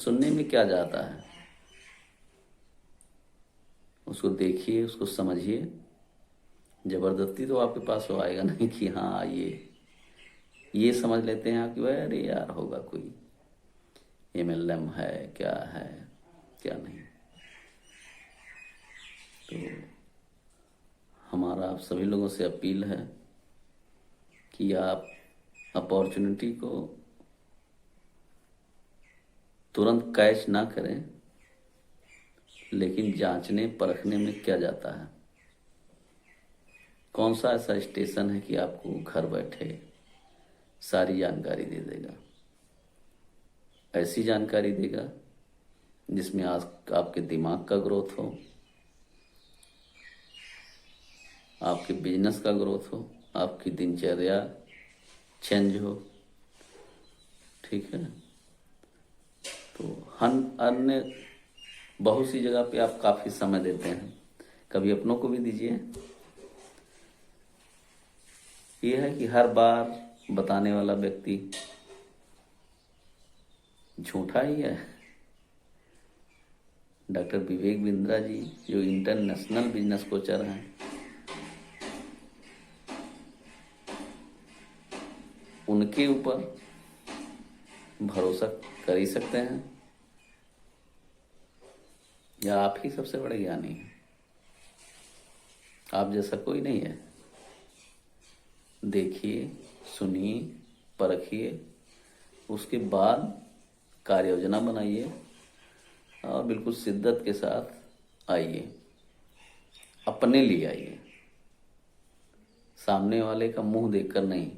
सुनने में क्या जाता है, उसको देखिए, उसको समझिए। जबरदस्ती तो आपके पास वो आएगा नहीं कि हाँ आइए। ये समझ लेते हैं कि वह अरे यार होगा कोई एमएलएम है, क्या है क्या नहीं। तो हमारा आप सभी लोगों से अपील है कि आप अपॉर्चुनिटी को तुरंत कैच ना करें, लेकिन जांचने परखने में क्या जाता है। कौन सा ऐसा स्टेशन है कि आपको घर बैठे सारी जानकारी दे देगा। ऐसी जानकारी देगा जिसमें आज आपके दिमाग का ग्रोथ हो, आपके बिजनेस का ग्रोथ हो, आपकी दिनचर्या चेंज हो। ठीक है। तो हम अन्य बहुत सी जगह पे आप काफ़ी समय देते हैं, कभी अपनों को भी दीजिए। यह है कि हर बार बताने वाला व्यक्ति झूठा ही है। डॉक्टर विवेक बिंद्रा जी जो इंटरनेशनल बिजनेस कोचर हैं, उनके ऊपर भरोसा कर ही सकते हैं, या आप ही सबसे बड़े ज्ञानी हैं। आप जैसा कोई नहीं है। देखिए, सुनिए, परखिए, उसके बाद कार्य योजना बनाइए और बिल्कुल शिद्दत के साथ आइए। अपने लिए आइए, सामने वाले का मुंह देखकर नहीं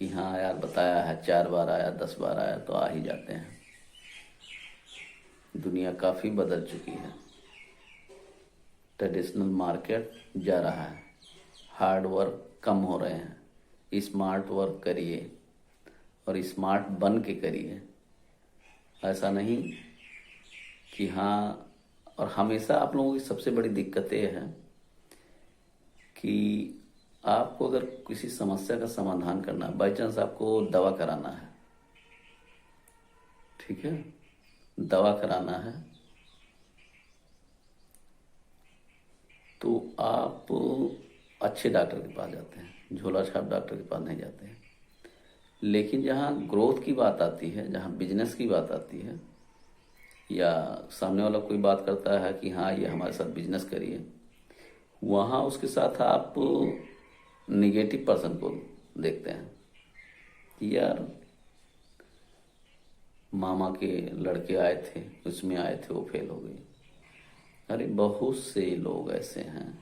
कि हाँ यार बताया है, 4 बार आया 10 बार आया तो आ ही जाते हैं। दुनिया काफ़ी बदल चुकी है। ट्रेडिशनल मार्केट जा रहा है, हार्ड वर्क कम हो रहे हैं। स्मार्ट वर्क करिए और स्मार्ट बन के करिए। ऐसा नहीं कि हाँ। और हमेशा आप लोगों की सबसे बड़ी दिक्कत ये है कि आपको अगर किसी समस्या का समाधान करना है, बाई चांस आपको दवा कराना है, ठीक है, दवा कराना है, तो आप अच्छे डॉक्टर के पास जाते हैं, झोला छाप डॉक्टर के पास नहीं जाते हैं। लेकिन जहाँ ग्रोथ की बात आती है, जहाँ बिजनेस की बात आती है, या सामने वाला कोई बात करता है कि हाँ ये हमारे साथ बिजनेस करिए, वहाँ उसके साथ आप निगेटिव पर्सन को देखते हैं कि यार मामा के लड़के आए थे, उसमें आए थे, वो फेल हो गए। अरे बहुत से लोग ऐसे हैं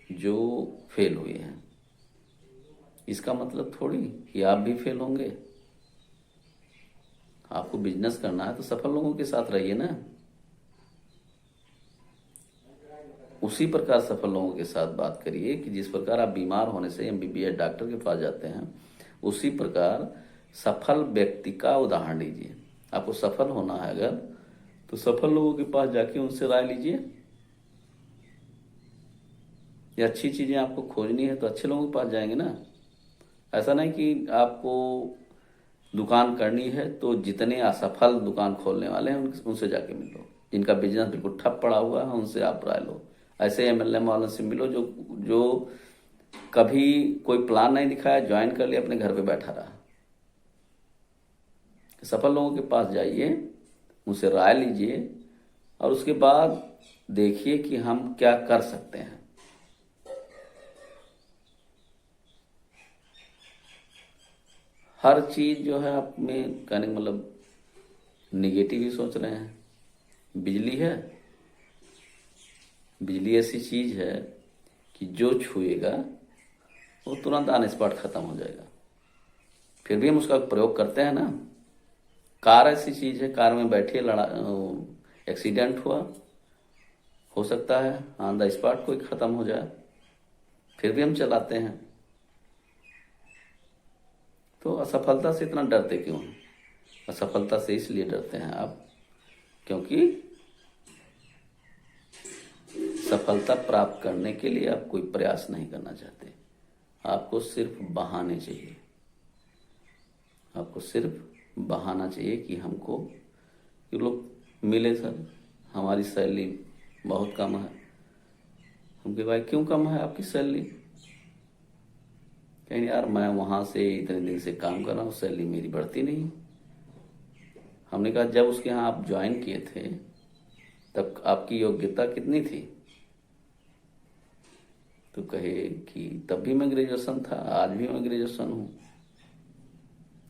जो फेल हुए हैं। इसका मतलब थोड़ी कि आप भी फेल होंगे। आपको बिजनेस करना है तो सफल लोगों के साथ रहिए ना। उसी प्रकार सफल लोगों के साथ बात करिए कि जिस प्रकार आप बीमार होने से एमबीबीएस डॉक्टर के पास जाते हैं, उसी प्रकार सफल व्यक्ति का उदाहरण लीजिए। आपको सफल होना है अगर, तो सफल लोगों के पास जाके उनसे राय लीजिए। या अच्छी चीजें आपको खोजनी है तो अच्छे लोगों के पास जाएंगे ना। ऐसा नहीं कि आपको दुकान करनी है तो जितने असफल दुकान खोलने वाले हैं उनसे जाके मिलो, जिनका बिजनेस बिल्कुल ठप पड़ा हुआ है उनसे आप राय लो। ऐसे एमएलएम वालों से मिलो जो जो कभी कोई प्लान नहीं दिखाया, ज्वाइन कर लिया, अपने घर पे बैठा रहा। सफल लोगों के पास जाइए, उनसे राय लीजिए और उसके बाद देखिए कि हम क्या कर सकते हैं। हर चीज जो है आप में कहने का मतलब निगेटिव ही सोच रहे हैं। बिजली है, बिजली ऐसी चीज है कि जो छुएगा वो तुरंत ऑन स्पॉट खत्म हो जाएगा। फिर भी हम उसका प्रयोग करते हैं ना। कार ऐसी चीज है, कार में बैठिए, एक्सीडेंट हुआ, हो सकता है ऑन द स्पॉट कोई खत्म हो जाए, फिर भी हम चलाते हैं। तो असफलता से इतना डरते क्यों हैं? असफलता से इसलिए डरते हैं आप क्योंकि सफलता प्राप्त करने के लिए आप कोई प्रयास नहीं करना चाहते। आपको सिर्फ बहाने चाहिए, आपको सिर्फ बहाना चाहिए कि हमको ये लोग मिले सर, हमारी सैलरी बहुत कम है। हम कहे भाई क्यों कम है आपकी सैलरी? कहें यार मैं वहाँ से इतने दिन से काम कर रहा हूँ, सैलरी मेरी बढ़ती नहीं। हमने कहा जब उसके यहाँ आप ज्वाइन किए थे तब आपकी योग्यता कितनी थी? तो कहे कि तब भी मैं ग्रेजुएशन था, आज भी मैं ग्रेजुएशन हूँ।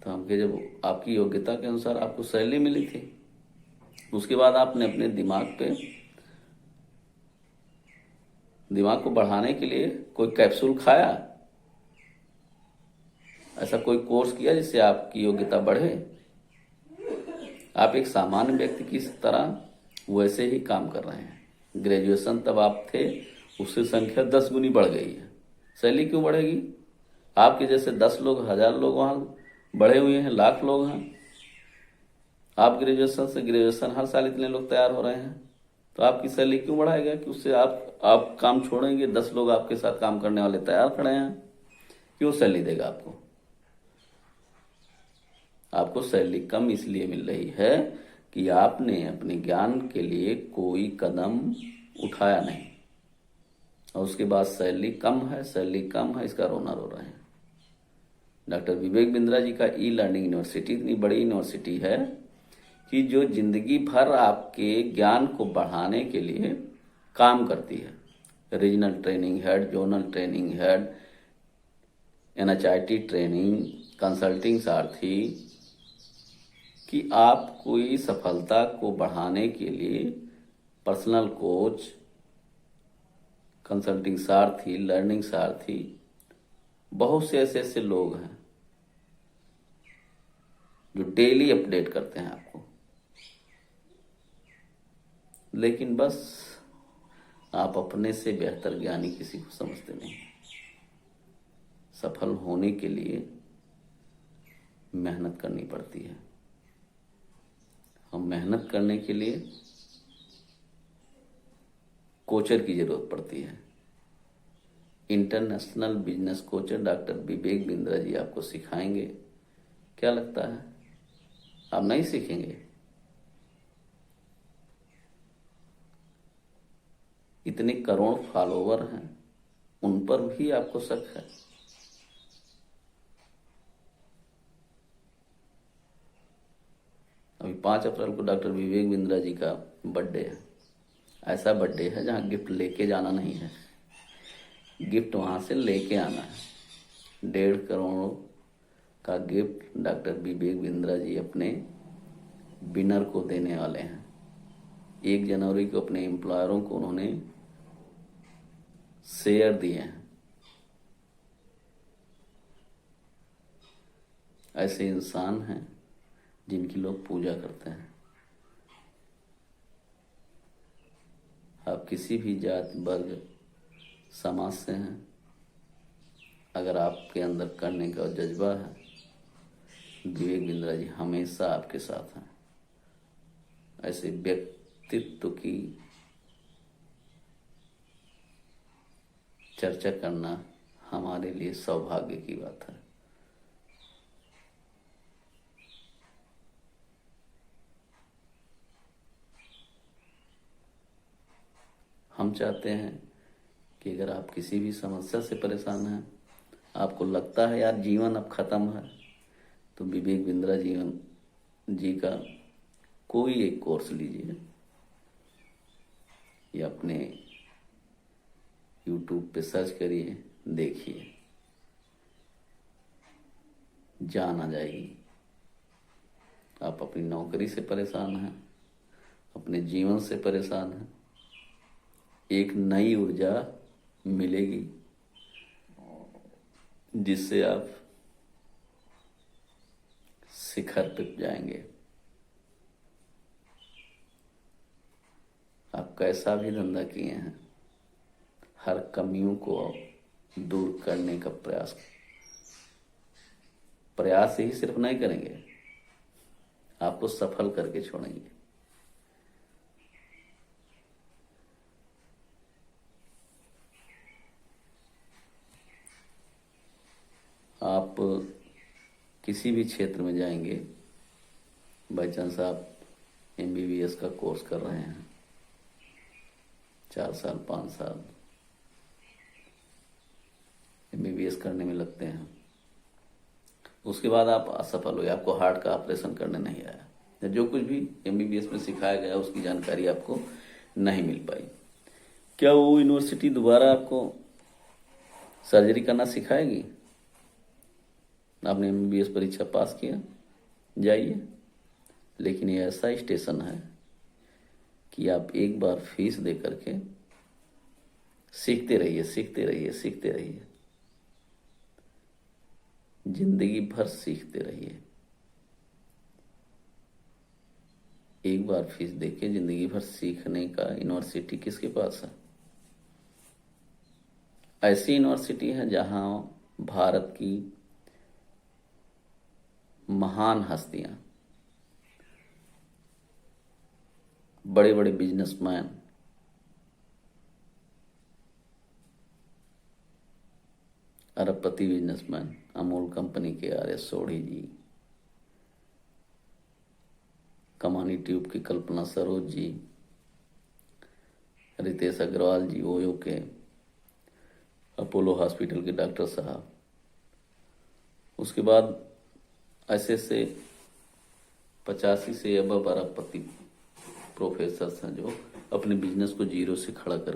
तो हम कहे जब आपकी योग्यता के अनुसार आपको सैलरी मिली थी, उसके बाद आपने अपने दिमाग को बढ़ाने के लिए कोई कैप्सूल खाया, ऐसा कोई कोर्स किया जिससे आपकी योग्यता बढ़े? आप एक सामान्य व्यक्ति की तरह वैसे ही काम कर रहे हैं। ग्रेजुएशन तब आप थे, उससे संख्या 10 गुनी बढ़ गई है, सैलरी क्यों बढ़ेगी? आपके जैसे 10 लोग, 1000 लोग वहाँ बढ़े हुए हैं, लाख लोग हैं। आप ग्रेजुएशन हर साल इतने लोग तैयार हो रहे हैं, तो आपकी सैलरी क्यों बढ़ाएगा कि उससे आप काम छोड़ेंगे? 10 लोग आपके साथ काम करने वाले तैयार खड़े हैं, क्यों सैलरी देगा आपको? आपको सैलरी कम इसलिए मिल रही है कि आपने अपने ज्ञान के लिए कोई कदम उठाया नहीं, और उसके बाद सैलरी कम है, सैलरी कम है, इसका रोना रो रहे हैं। डॉक्टर विवेक बिंद्रा जी का ई लर्निंग यूनिवर्सिटी इतनी बड़ी यूनिवर्सिटी है कि जो जिंदगी भर आपके ज्ञान को बढ़ाने के लिए काम करती है। Regional training head, zonal training head, NHIT training, consulting सारथी, कि आप कोई सफलता को बढ़ाने के लिए पर्सनल कोच, कंसल्टिंग सारथी, लर्निंग सारथी, बहुत से ऐसे लोग हैं जो डेली अपडेट करते हैं आपको। लेकिन बस आप अपने से बेहतर ज्ञानी किसी को समझते नहीं। सफल होने के लिए मेहनत करनी पड़ती है, और मेहनत करने के लिए कोचर की जरूरत पड़ती है। International business Kochhar doctor Vivek Bindra ji आपको सिखाएंगे। क्या लगता है आप नहीं सीखेंगे? इतने करोड़ फॉलोवर हैं, उन पर भी आपको शक है? अभी 5 अप्रैल को डॉक्टर विवेक बिंद्रा जी का बर्थडे है। ऐसा बर्थडे है जहां गिफ्ट लेके जाना नहीं है, गिफ्ट वहां से लेके आना है। 1.5 करोड़ का गिफ्ट डॉक्टर विवेक बिंद्रा जी अपने विनर को देने वाले हैं। 1 जनवरी को अपने एम्प्लॉयरों को उन्होंने शेयर दिए हैं। ऐसे इंसान हैं जिनकी लोग पूजा करते हैं। आप किसी भी जात, वर्ग, समाज से हैं, अगर आपके अंदर करने का जज्बा है, विवेक बिंद्रा जी हमेशा आपके साथ हैं। ऐसे व्यक्तित्व की चर्चा करना हमारे लिए सौभाग्य की बात है। हम चाहते हैं कि अगर आप किसी भी समस्या से परेशान हैं, आपको लगता है यार जीवन अब खत्म है, तो विवेक बिंद्रा जी का कोई एक कोर्स लीजिए, या अपने YouTube पे सर्च करिए, देखिए, जान आ जाएगी। आप अपनी नौकरी से परेशान हैं, अपने जीवन से परेशान हैं, एक नई ऊर्जा मिलेगी जिससे आप शिखर पे जाएंगे। आप कैसा भी धंधा किए हैं, हर कमियों को दूर करने का प्रयास ही सिर्फ नहीं करेंगे, आपको सफल करके छोड़ेंगे। आप किसी भी क्षेत्र में जाएंगे बाई चांस आप MBBS का कोर्स कर रहे हैं, 4 साल 5 साल MBBS करने में लगते हैं, उसके बाद आप असफल हुए, आपको हार्ट का ऑपरेशन करने नहीं आया, या जो कुछ भी MBBS में सिखाया गया उसकी जानकारी आपको नहीं मिल पाई, क्या वो यूनिवर्सिटी दोबारा आपको सर्जरी करना सिखाएगी? आपने MBBS परीक्षा पास किया, जाइए। लेकिन ये ऐसा स्टेशन है कि आप एक बार फीस दे करके सीखते रहिए, सीखते रहिए, सीखते रहिए, जिंदगी भर सीखते रहिए। एक बार फीस देके जिंदगी भर सीखने का यूनिवर्सिटी किसके पास है? ऐसी यूनिवर्सिटी है जहां भारत की महान हस्तियां, बड़े बड़े बिजनेसमैन, अरबपति बिजनेसमैन, अमूल कंपनी के RS सोढ़ी जी, कमानी ट्यूब की कल्पना सरोज जी, रितेश अग्रवाल जी, ओयो के, अपोलो हॉस्पिटल के डॉक्टर साहब, उसके बाद ऐसे 85 से अबव अरबपति प्रोफेसर हैं जो अपने बिजनेस को जीरो से खड़ा कर